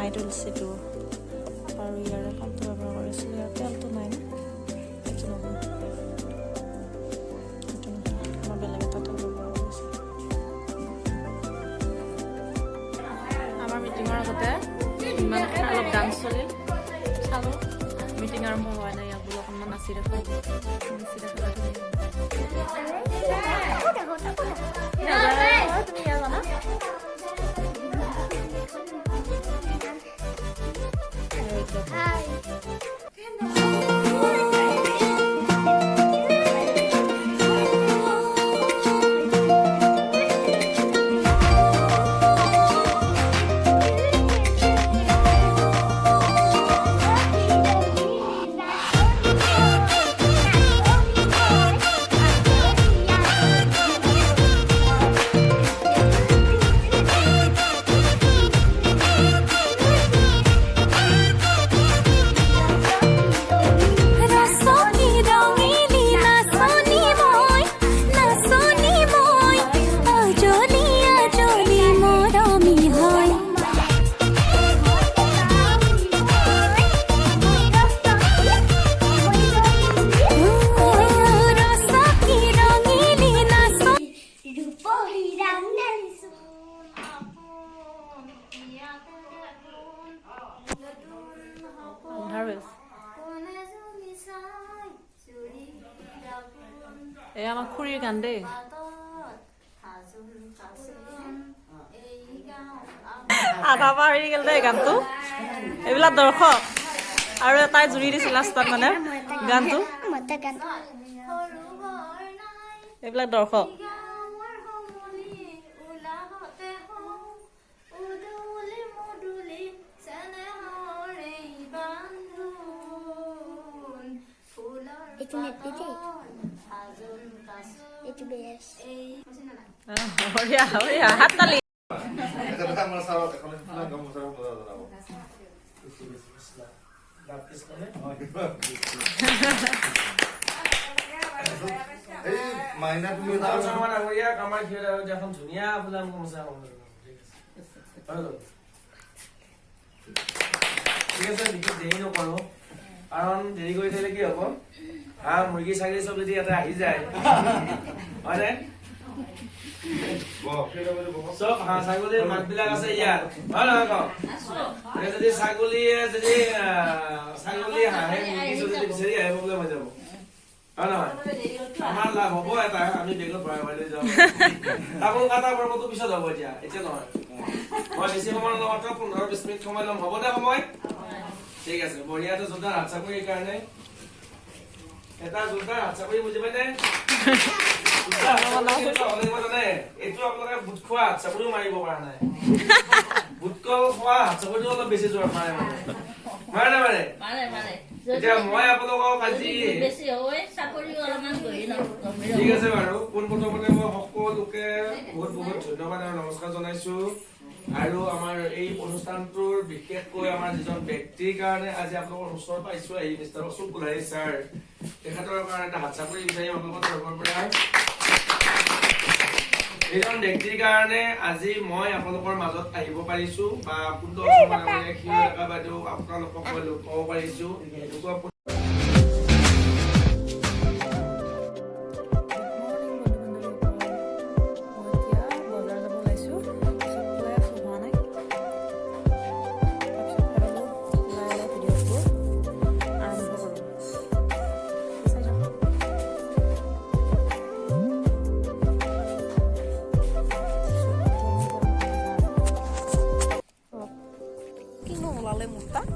নাই তুলসীটো আৰু ইয়াৰে কামটো ব্যৱহাৰ কৰিছিলোঁ ইয়াৰ তেলটো নাই ন এইটো নহয় মই বেলেগ এটা তেল ব্যৱহাৰ কৰিছিলোঁ আমাৰ মিটিঙৰ আগতে ইমান অলপ ডান্স চলিল চালোঁ মিটিং আৰম্ভ হোৱা নাই ইয়াক বোলো অকণমান নাচি দেখোঁ তুমি ইয়াৰ জানা এই আমাৰ খুৰীৰ গান দেই আধা পাহৰি গ'ল দেই গানটো এইবিলাক দৰ্শক আৰু এটাই জুৰি দিছিল লাষ্টত মানে গানটো এইবিলাক দৰ্শক হাত তালি মাইনা তুমি আমাৰ এখন ধুনীয়া ফুলাম কমচা ঠিক আছে দেৰি নকৰো কাৰণ দেৰি কৰি থাকিলে কি হব হাঁহ মুৰ্গী ছাগলী চব যদি ইয়াতে আহি যায় হয়নে চব হাঁহ ছাগলীৰ মাতবিলাক আছে ইয়াত হয় নহয় কওঁ যদি ছাগলীয়ে যদি ছাগলী হাঁহে মুৰ্গী যদি বিচাৰি আহিব বোলে হৈ যাব হয় নহয় আমাৰ লাভ হব এটা আমি বেগত ভৰাই ভৰাই লৈ যাওঁ তাকো কাটা পৰ্বটো পিছত হব এতিয়া নহয় মই বেছি সময় নলওঁ 15-20 মিনিট সময় ল'ম হ'ব নে সময় ঠিক আছে বঢ়িয়াটো যোনটা হাত চাকৰি কাৰণে এটা যোনটা হাত চাকৰি বুজি পাইনে এইটো আপোনালোকে বুট খোৱা হাত চাকৰিও মাৰিব পৰা নাই বুটকল খোৱা হাত চাকৰিটো অলপ বেছি জোৰ মাৰে মাৰে এতিয়া মই আপোনালোকক আজি ঠিক আছে বাৰু পোনপ্ৰথমতে মই সকলোকে বহুত বহুত ধন্যবাদ আৰু নমস্কাৰ জনাইছো আৰু আমাৰ এই অনুষ্ঠানটোৰ বিশেষকৈ আমাৰ যিজন ব্যক্তিৰ কাৰণে আজি আপোনালোকৰ ওচৰত পাইছো আহি মিষ্টাৰ অশোক গোলাৰী ছাৰ তেখেতৰ কাৰণে এটা হাত চাকৰি বিচাৰিম আপোনালোকৰ তৰফৰ পৰা এইজন ব্যক্তিৰ কাৰণে আজি মই আপোনালোকৰ মাজত আহিব পাৰিছো বা সুন্দৰ সমানে শিৱৰেখা বাইদেউ আপোনালোকক মই ক'ব পাৰিছো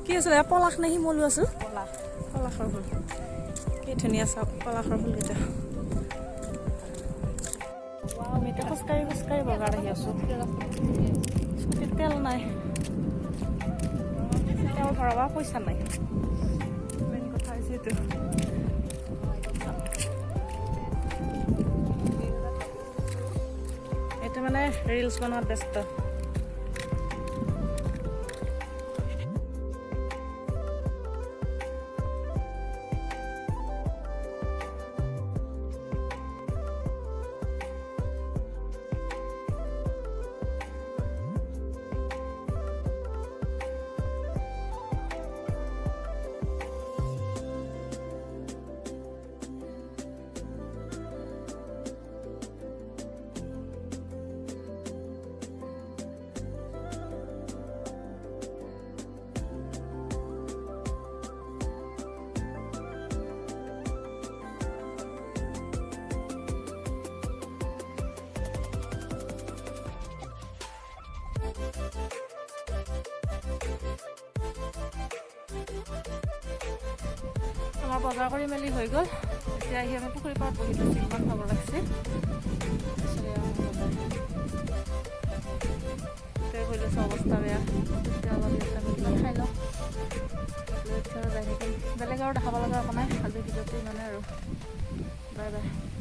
কি আছিলে পলাশ নে শিমলু আছো পলাশৰ ফুল কি ধুনীয়া চাওক পলাশৰ ফুলকেইটা আমি এতিয়া খোজকাঢ়ি বগাত আহি আছো স্কুটিত তেল নাই তেল ভৰাব পইচা নাই মেইন কথা হৈছে এইটো এইটো মানে ৰিলছ বনোৱাত ব্যস্ত আমাৰ বজাৰ কৰি মেলি হৈ গ'ল এতিয়া আহি আমি পুখুৰী পাৰত বহি লৈছোঁ ইমান খাব লাগিছে হৈ লৈছোঁ অৱস্থা বেয়া এতিয়া অলপ খাই লওঁ যাই থাকিম বেলেগ আৰু দেখাব লগা একো নাই আজি ভিডিঅ'টো ইমানে আৰু বাই বাই